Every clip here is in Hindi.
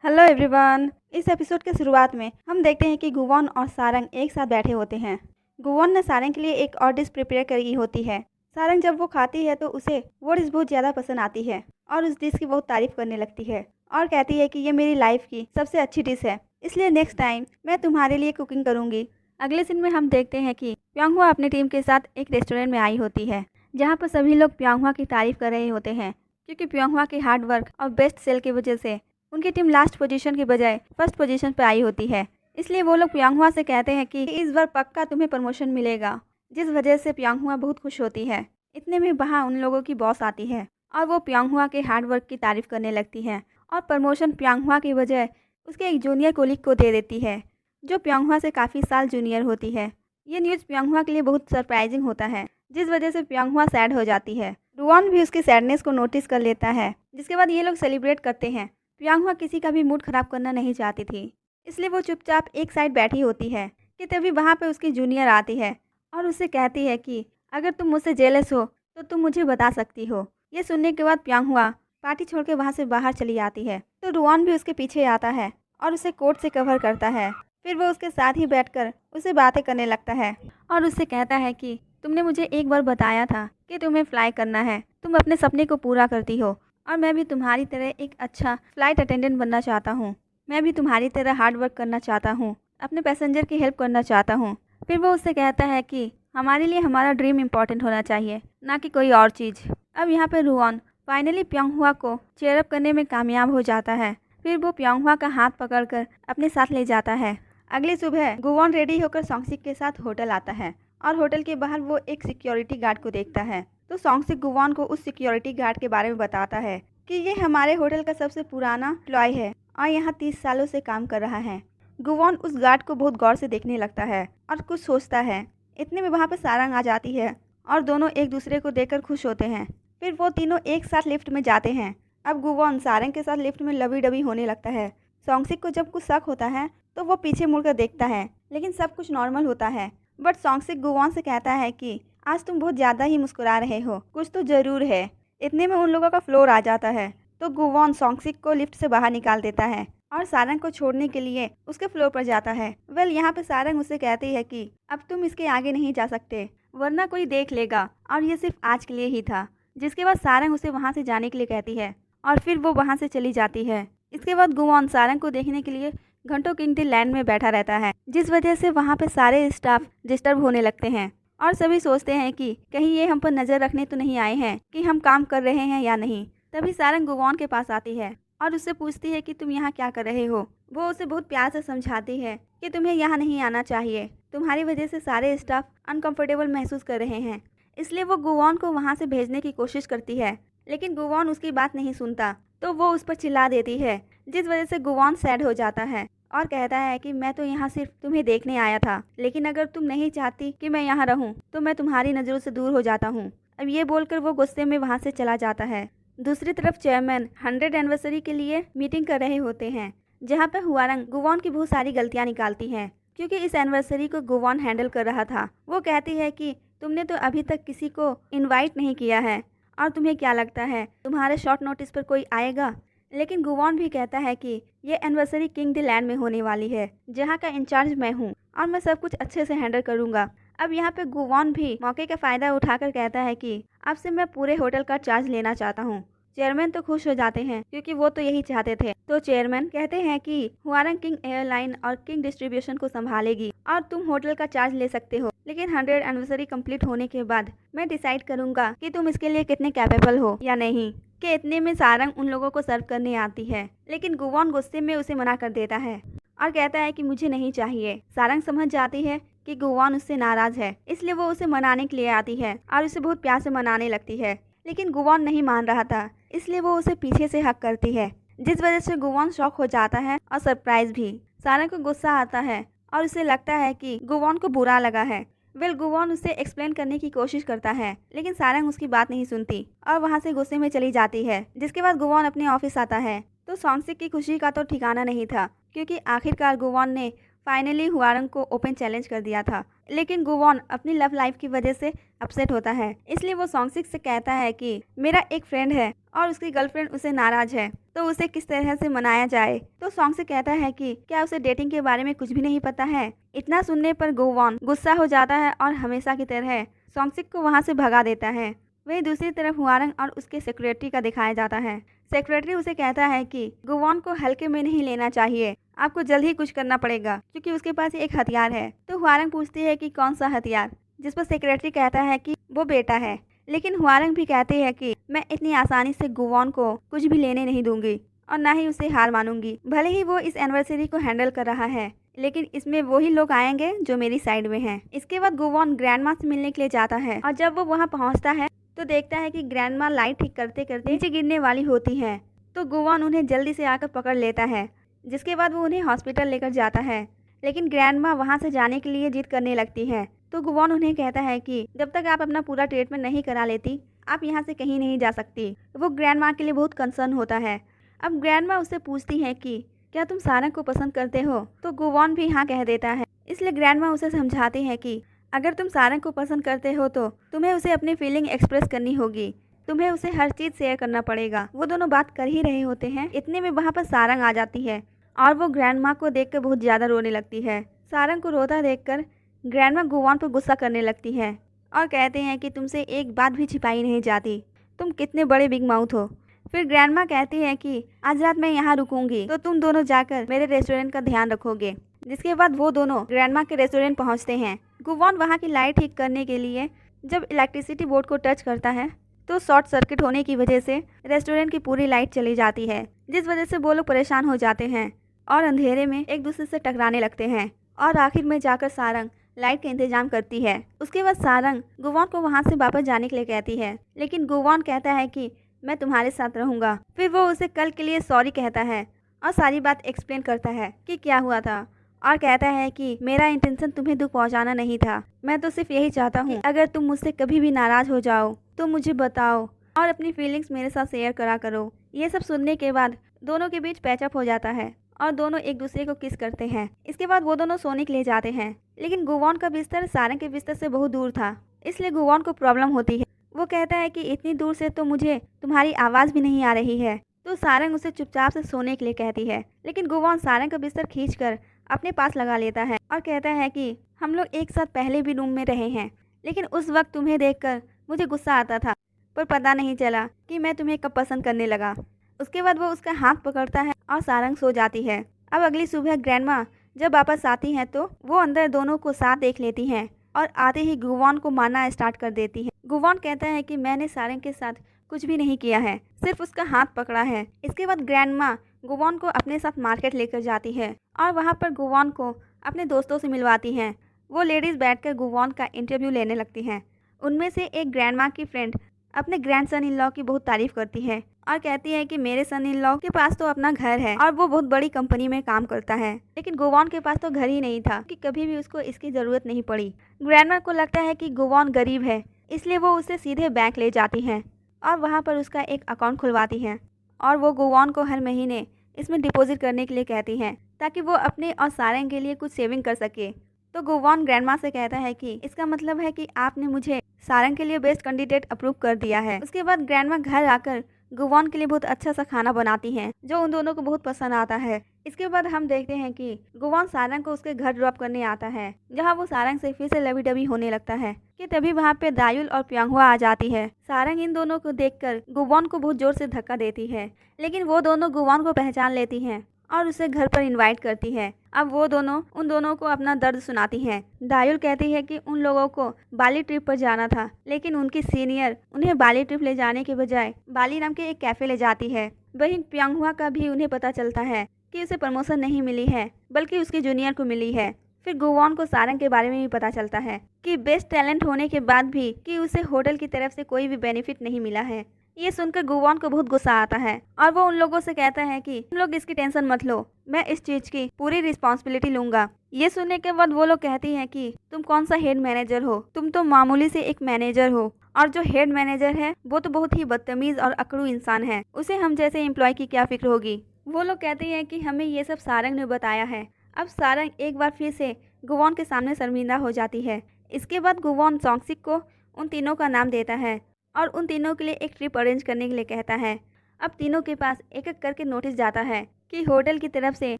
Hello everyone. इस एपिसोड के शुरुआत में हम देखते हैं कि गुवॉन और सारंग एक साथ बैठे होते हैं। गुवॉन ने सारंग के लिए एक और डिश प्रिपेयर करी होती है। सारंग जब वो खाती है तो उसे वो डिश बहुत ज़्यादा पसंद आती है और उस डिश की बहुत तारीफ करने लगती है और कहती है कि ये मेरी लाइफ की सबसे अच्छी डिश है, इसलिए नेक्स्ट टाइम मैं तुम्हारे लिए कुकिंग करूँगी। अगले सीन में हम देखते हैं कि प्यांगहुआ अपनी टीम के साथ एक रेस्टोरेंट में आई होती है, जहाँ पर सभी लोग प्यांगहुआ की तारीफ कर रहे होते हैं, क्योंकि प्यांगहुआ के हार्ड वर्क और बेस्ट सेल की वजह से उनकी टीम लास्ट पोजीशन के बजाय फर्स्ट पोजीशन पर आई होती है। इसलिए वो लोग प्यांगहुआ से कहते हैं कि इस बार पक्का तुम्हें प्रमोशन मिलेगा, जिस वजह से प्यांगहुआ बहुत खुश होती है। इतने में वहाँ उन लोगों की बॉस आती है और वो प्यांगहुआ के हार्ड वर्क की तारीफ करने लगती है और प्रमोशन प्यांगहुआ की बजाय उसके एक जूनियर कोलीग को दे देती है, जो प्यांगहुआ से काफ़ी साल जूनियर होती है। ये न्यूज़ प्यांगहुआ के लिए बहुत सरप्राइजिंग होता है, जिस वजह से प्यांगहुआ सैड हो जाती है। रुआन भी उसकी सैडनेस को नोटिस कर लेता है, जिसके बाद ये लोग सेलिब्रेट करते हैं। प्यांगहुआ किसी का भी मूड खराब करना नहीं चाहती थी, इसलिए वो चुपचाप एक साइड बैठी होती है कि तभी वहाँ पे उसकी जूनियर आती है और उससे कहती है कि अगर तुम मुझसे जेलस हो तो तुम मुझे बता सकती हो। ये सुनने के बाद प्यांगहुआ पार्टी छोड़ के वहाँ से बाहर चली आती है, तो रुआन भी उसके पीछे आता है और उसे कोट से कवर करता है। फिर वो उसके साथ ही बैठकर उसे बातें करने लगता है और उससे कहता है कि तुमने मुझे एक बार बताया था कि तुम्हें फ्लाई करना है, तुम अपने सपने को पूरा करती हो और मैं भी तुम्हारी तरह एक अच्छा फ्लाइट अटेंडेंट बनना चाहता हूँ। मैं भी तुम्हारी तरह हार्ड वर्क करना चाहता हूँ, अपने पैसेंजर की हेल्प करना चाहता हूँ। फिर वो उससे कहता है कि हमारे लिए हमारा ड्रीम इम्पॉर्टेंट होना चाहिए, ना कि कोई और चीज़। अब यहाँ पे रुआन फाइनली प्यांगहुआ को चेयरअप करने में कामयाब हो जाता है। फिर वो प्यांगहुआ का हाथ पकड़कर अपने साथ ले जाता है। अगली सुबह गुवॉन रेडी होकर सॉन्गसिक के साथ होटल आता है और होटल के बाहर वो एक सिक्योरिटी गार्ड को देखता है, तो सॉन्गसिक गुवॉन को उस सिक्योरिटी गार्ड के बारे में बताता है कि ये हमारे होटल का सबसे पुराना एम्प्लॉय है और यहाँ 30 सालों से काम कर रहा है। गुवॉन उस गार्ड को बहुत गौर से देखने लगता है और कुछ सोचता है। इतने में वहाँ पर सारंग आ जाती है और दोनों एक दूसरे को देखकर खुश होते हैं। फिर वो तीनों एक साथ लिफ्ट में जाते हैं। अब गुवॉन सारंग के साथ लिफ्ट में लवी डबी होने लगता है। सॉन्गसिक को जब कुछ शक होता है तो वो पीछे मुड़कर देखता है, लेकिन सब कुछ नॉर्मल होता है। बट सॉन्गसिक गुवॉन से कहता है कि आज तुम बहुत ज़्यादा ही मुस्कुरा रहे हो, कुछ तो ज़रूर है। इतने में उन लोगों का फ्लोर आ जाता है, तो गुवॉन सॉन्गसिक को लिफ्ट से बाहर निकाल देता है और सारंग को छोड़ने के लिए उसके फ्लोर पर जाता है। यहाँ पे सारंग उससे कहती है कि अब तुम इसके आगे नहीं जा सकते, वरना कोई देख लेगा और ये सिर्फ आज के लिए ही था। जिसके बाद सारंग उसे वहाँ से जाने के लिए कहती है और फिर वो वहाँ से चली जाती है। इसके बाद गुवॉन सारंग को देखने के लिए घंटों किंगटी लैंड में बैठा रहता है, जिस वजह से वहाँ पे सारे स्टाफ डिस्टर्ब होने लगते हैं और सभी सोचते हैं कि कहीं ये हम पर नज़र रखने तो नहीं आए हैं कि हम काम कर रहे हैं या नहीं। तभी सारंग गुवॉन के पास आती है और उससे पूछती है कि तुम यहाँ क्या कर रहे हो। वो उसे बहुत प्यार से समझाती है कि तुम्हें यहाँ नहीं आना चाहिए, तुम्हारी वजह से सारे स्टाफ अनकंफर्टेबल महसूस कर रहे हैं। इसलिए वो गुवॉन को वहाँ से भेजने की कोशिश करती है, लेकिन गुवॉन उसकी बात नहीं सुनता, तो वो उस पर चिल्ला देती है, जिस वजह से गुवॉन सैड हो जाता है और कहता है कि मैं तो यहाँ सिर्फ तुम्हें देखने आया था, लेकिन अगर तुम नहीं चाहती कि मैं यहाँ रहूँ तो मैं तुम्हारी नज़रों से दूर हो जाता हूँ। अब ये बोलकर वो गुस्से में वहाँ से चला जाता है। दूसरी तरफ चेयरमैन 100 एनिवर्सरी के लिए मीटिंग कर रहे होते हैं, जहाँ पर हुआरंग गुवॉन की बहुत सारी गलतियाँ निकालती हैं, क्योंकि इस एनिवर्सरी को गुवॉन हैंडल कर रहा था। वो कहती है कि तुमने तो अभी तक किसी को इन्वाइट नहीं किया है और तुम्हें क्या लगता है तुम्हारे शॉर्ट नोटिस पर कोई आएगा। लेकिन गुवॉन भी कहता है कि ये एनिवर्सरी किंग द लैंड में होने वाली है, जहाँ का इंचार्ज मैं हूँ और मैं सब कुछ अच्छे से हैंडल करूँगा। अब यहाँ पे गुवॉन भी मौके का फ़ायदा उठाकर कहता है कि अब से मैं पूरे होटल का चार्ज लेना चाहता हूँ। चेयरमैन तो खुश हो जाते हैं, क्योंकि वो तो यही चाहते थे। तो चेयरमैन कहते हैं कि हुआरंग किंग एयरलाइन और किंग डिस्ट्रीब्यूशन को संभालेगी और तुम होटल का चार्ज ले सकते हो, लेकिन 100 एनिवर्सरी कंप्लीट होने के बाद मैं डिसाइड करूँगा कि तुम इसके लिए कितने कैपेबल हो या नहीं। कि इतने में सारंग उन लोगों को सर्व करने आती है, लेकिन गुवॉन गुस्से में उसे मना कर देता है और कहता है कि मुझे नहीं चाहिए। सारंग समझ जाती है कि गुवॉन उससे नाराज है, इसलिए वो उसे मनाने के लिए आती है और उसे बहुत प्यार से मनाने लगती है, लेकिन गुवॉन नहीं मान रहा था, इसलिए वो उसे पीछे से हक करती है, जिस वजह से गुवॉन शॉक हो जाता है और सरप्राइज भी। सारंग को गुस्सा आता है और उसे लगता है कि गुवॉन को बुरा लगा है। गुवॉन उसे एक्सप्लेन करने की कोशिश करता है, लेकिन सारंग उसकी बात नहीं सुनती और वहाँ से गुस्से में चली जाती है। जिसके बाद गुवॉन अपने ऑफिस आता है, तो सॉन्गसिक की खुशी का तो ठिकाना नहीं था, क्योंकि आखिरकार गुवॉन ने फाइनली हुआरंग को ओपन चैलेंज कर दिया था। लेकिन गुवॉन अपनी लव लाइफ की वजह से अपसेट होता है, इसलिए वो सॉन्गसिक से कहता है कि मेरा एक फ्रेंड है और उसकी गर्लफ्रेंड उसे नाराज है, तो उसे किस तरह से मनाया जाए। तो सॉन्गसिक कहता है कि क्या उसे डेटिंग के बारे में कुछ भी नहीं पता है। इतना सुनने पर गुवॉन गुस्सा हो जाता है और हमेशा की तरह सॉन्गसिक को वहाँ से भगा देता है। वहीं दूसरी तरफ हुआरंग और उसके सेक्रेटरी का दिखाया जाता है। सेक्रेटरी उसे कहता है कि गुवॉन को हल्के में नहीं लेना चाहिए, आपको जल्द ही कुछ करना पड़ेगा क्योंकि उसके पास एक हथियार है। तो हुआरंग पूछती है कि कौन सा हथियार, जिस पर सेक्रेटरी कहता है कि वो बेटा है। लेकिन हुआरंग भी कहती है कि मैं इतनी आसानी से गुवॉन को कुछ भी लेने नहीं दूंगी और ना ही उसे हार मानूंगी। भले ही वो इस एनिवर्सरी को हैंडल कर रहा है, लेकिन इसमें वही लोग आएंगे जो मेरी साइड में हैं। इसके बाद गुवॉन ग्रैंडमा से मिलने के लिए जाता है और जब वो वहाँ पहुँचता है तो देखता है कि ग्रैंडमा लाइट ठीक करते करते नीचे गिरने वाली होती है। तो गुवॉन उन्हें जल्दी से आकर पकड़ लेता है, जिसके बाद वो उन्हें हॉस्पिटल लेकर जाता है। लेकिन ग्रैंडमा वहाँ से जाने के लिए जिद करने लगती है। तो गुवॉन उन्हें कहता है कि जब तक आप अपना पूरा ट्रीटमेंट नहीं करा लेती, आप यहाँ से कहीं नहीं जा सकती। वो ग्रैंडमा के लिए बहुत कंसर्न होता है। अब ग्रैंडमा उससे पूछती है कि क्या तुम सारंग को पसंद करते हो। तो गुवॉन भी हाँ कह देता है। इसलिए ग्रैंडमा उसे समझाती है कि अगर तुम सारंग को पसंद करते हो तो तुम्हें उसे अपनी फीलिंग एक्सप्रेस करनी होगी, तुम्हें उसे हर चीज़ शेयर करना पड़ेगा। वो दोनों बात कर ही रहे होते हैं, इतने में वहाँ पर सारंग आ जाती है और वो ग्रैंडमा को देखकर बहुत ज़्यादा रोने लगती है। सारंग को रोता देखकर ग्रैंडमा गुवॉन पर गुस्सा करने लगती है और कहते हैं कि तुमसे एक बात भी छिपाई नहीं जाती, तुम कितने बड़े बिग माउथ हो। फिर ग्रैंडमा कहती है कि आज रात मैं यहाँ रुकूंगी तो तुम दोनों जाकर मेरे रेस्टोरेंट का ध्यान रखोगे। जिसके बाद वो दोनों ग्रैंडमा के रेस्टोरेंट पहुँचते हैं। गुवॉन वहाँ की लाइट ठीक करने के लिए जब इलेक्ट्रिसिटी बोर्ड को टच करता है तो शॉर्ट सर्किट होने की वजह से रेस्टोरेंट की पूरी लाइट चली जाती है, जिस वजह से वो लोग परेशान हो जाते हैं और अंधेरे में एक दूसरे से टकराने लगते हैं। और आखिर में जाकर सारंग लाइट का इंतजाम करती है। उसके बाद सारंग गुवॉन को वहाँ से वापस जाने के लिए कहती है, लेकिन गुवॉन कहता है कि मैं तुम्हारे साथ रहूँगा। फिर वो उसे कल के लिए सॉरी कहता है और सारी बात एक्सप्लेन करता है कि क्या हुआ था और कहता है कि मेरा इंटेंशन तुम्हें दुख पहुंचाना नहीं था, मैं तो सिर्फ यही चाहता हूँ अगर तुम मुझसे कभी भी नाराज हो जाओ तो मुझे बताओ और अपनी फीलिंग्स मेरे साथ शेयर करा करो। ये सब सुनने के बाद दोनों के बीच पैचअप हो जाता है और दोनों एक दूसरे को किस करते हैं। इसके बाद वो दोनों सोने के लिए जाते हैं, लेकिन गुवॉन का बिस्तर सारंग के बिस्तर से बहुत दूर था, इसलिए गुवॉन को प्रॉब्लम होती है। वो कहता है कि इतनी दूर से तो मुझे तुम्हारी आवाज़ भी नहीं आ रही है। तो सारंग उसे चुपचाप से सोने के लिए कहती है, लेकिन गुवॉन सारंग का बिस्तर खींचकर अपने पास लगा लेता है और कहता है कि हम लोग एक साथ पहले भी रूम में रहे हैं, लेकिन उस वक्त तुम्हें देखकर मुझे गुस्सा आता था, पर पता नहीं चला कि मैं तुम्हें कब पसंद करने लगा। उसके बाद वो उसका हाथ पकड़ता है और सारंग सो जाती है। अब अगली सुबह ग्रैंडमा जब वापस आती हैं तो वो अंदर दोनों को साथ देख लेती हैं और आते ही गुवॉन को मारना स्टार्ट कर देती है। गुवॉन कहता है कि मैंने सारंग के साथ कुछ भी नहीं किया है, सिर्फ उसका हाथ पकड़ा है। इसके बाद ग्रैंडमा गुवॉन को अपने साथ मार्केट लेकर जाती है और वहाँ पर गुवॉन को अपने दोस्तों से मिलवाती हैं। वो लेडीज़ बैठकर गुवॉन का इंटरव्यू लेने लगती हैं। उनमें से एक ग्रैंडमा की फ्रेंड अपने ग्रैंड सन इन लॉ की बहुत तारीफ करती है और कहती है कि मेरे सन इन लॉ के पास तो अपना घर है और वो बहुत बड़ी कंपनी में काम करता है, लेकिन गुवॉन के पास तो घर ही नहीं था कि कभी भी उसको इसकी ज़रूरत नहीं पड़ी। ग्रैंडमा को लगता है कि गुवॉन गरीब है, इसलिए वो उसे सीधे बैंक ले जाती हैं और वहाँ पर उसका एक अकाउंट खुलवाती हैं और वो गुवॉन को हर महीने इसमें डिपॉजिट करने के लिए कहती हैं ताकि वो अपने और सारंग के लिए कुछ सेविंग कर सके। तो गुवॉन ग्रैंडमा से कहता है कि इसका मतलब है कि आपने मुझे सारंग के लिए बेस्ट कैंडिडेट अप्रूव कर दिया है। उसके बाद ग्रैंडमा घर आकर गुवॉन के लिए बहुत अच्छा सा खाना बनाती हैं जो उन दोनों को बहुत पसंद आता है। इसके बाद हम देखते हैं कि गुवॉन सारंग को उसके घर ड्रॉप करने आता है, जहां वो सारंग से फिर से लवी डबी होने लगता है कि तभी वहां पे दायुल और प्यांगहुआ आ जाती है। सारंग इन दोनों को देखकर गुवॉन को बहुत जोर से धक्का देती है, लेकिन वो दोनों गुवॉन को पहचान लेती हैं और उसे घर पर इनवाइट करती है। अब वो दोनों उन दोनों को अपना दर्द सुनाती हैं। दायुल कहती है कि उन लोगों को बाली ट्रिप पर जाना था, लेकिन उनकी सीनियर उन्हें बाली ट्रिप ले जाने के बजाय बाली नाम के एक कैफे ले जाती है। वहीं प्यांगहुआ का भी उन्हें पता चलता है कि उसे प्रमोशन नहीं मिली है, बल्कि उसके जूनियर को मिली है। फिर गुवॉन को सारंग के बारे में भी पता चलता है कि बेस्ट टैलेंट होने के बाद भी कि उसे होटल की तरफ से कोई भी बेनिफिट नहीं मिला है। ये सुनकर गुवॉन को बहुत गुस्सा आता है और वो उन लोगों से कहता है कि तुम लोग इसकी टेंशन मत लो, मैं इस चीज़ की पूरी रिस्पॉन्सिबिलिटी लूंगा। ये सुनने के बाद वो लोग कहती हैं कि तुम कौन सा हेड मैनेजर हो, तुम तो मामूली से एक मैनेजर हो, और जो हेड मैनेजर है वो तो बहुत ही बदतमीज और अकड़ू इंसान है, उसे हम जैसे एम्प्लॉय की क्या फिक्र होगी। वो लोग कहते हैं कि हमें ये सब सारंग ने बताया है अब सारंग एक बार फिर से गुवॉन के सामने शर्मिंदा हो जाती है। इसके बाद गुवॉन सॉन्गसिक को उन तीनों का नाम देता है और उन तीनों के लिए एक ट्रिप अरेंज करने के लिए कहता है। अब तीनों के पास एक एक करके नोटिस जाता है कि होटल की तरफ से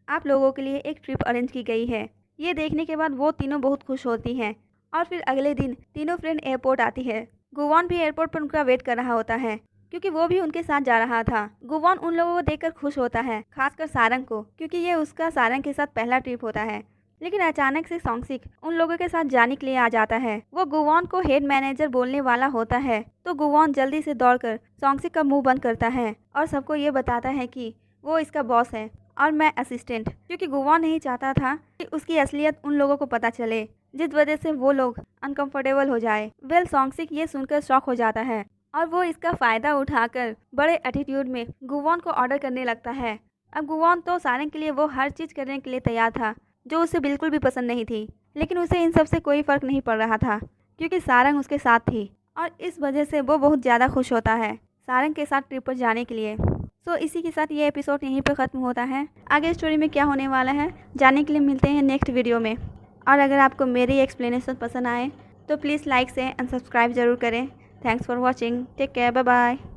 आप लोगों के लिए एक ट्रिप अरेंज की गई है। ये देखने के बाद वो तीनों बहुत खुश होती हैं और फिर अगले दिन तीनों फ्रेंड एयरपोर्ट आती है। गुवॉन भी एयरपोर्ट पर उनका वेट कर रहा होता है क्योंकि वो भी उनके साथ जा रहा था। गुवॉन उन लोगों को देखकर खुश होता है, खासकर सारंग को, क्योंकि ये उसका सारंग के साथ पहला ट्रिप होता है। लेकिन अचानक से सॉन्गसिक उन लोगों के साथ जाने के लिए आ जाता है। वो गुवॉन को हेड मैनेजर बोलने वाला होता है, तो गुवॉन जल्दी से दौड़कर सॉन्गसिक का मुंह बंद करता है और सबको ये बताता है कि वो इसका बॉस है और मैं असिस्टेंट, क्योंकि गुवॉन नहीं चाहता था कि उसकी असलियत उन लोगों को पता चले, जिस वजह से वो लोग अनकंफर्टेबल हो जाए। सॉन्गसिक ये सुनकर शॉक हो जाता है और वो इसका फ़ायदा उठाकर बड़े एटीट्यूड में गुवॉन को ऑर्डर करने लगता है। अब गुवॉन तो सारंग के लिए वो हर चीज़ करने के लिए तैयार था जो उसे बिल्कुल भी पसंद नहीं थी, लेकिन उसे इन सब से कोई फ़र्क नहीं पड़ रहा था क्योंकि सारंग उसके साथ थी और इस वजह से वो बहुत ज़्यादा खुश होता है सारंग के साथ ट्रिप पर जाने के लिए। सो इसी के साथ ये एपिसोड यहीं पर ख़त्म होता है। आगे स्टोरी में क्या होने वाला है जानने के लिए मिलते हैं नेक्स्ट वीडियो में। और अगर आपको मेरी एक्सप्लेनेशन पसंद आए तो प्लीज़ लाइक से एंड सब्सक्राइब ज़रूर करें। Thanks for watching. Take care. Bye bye.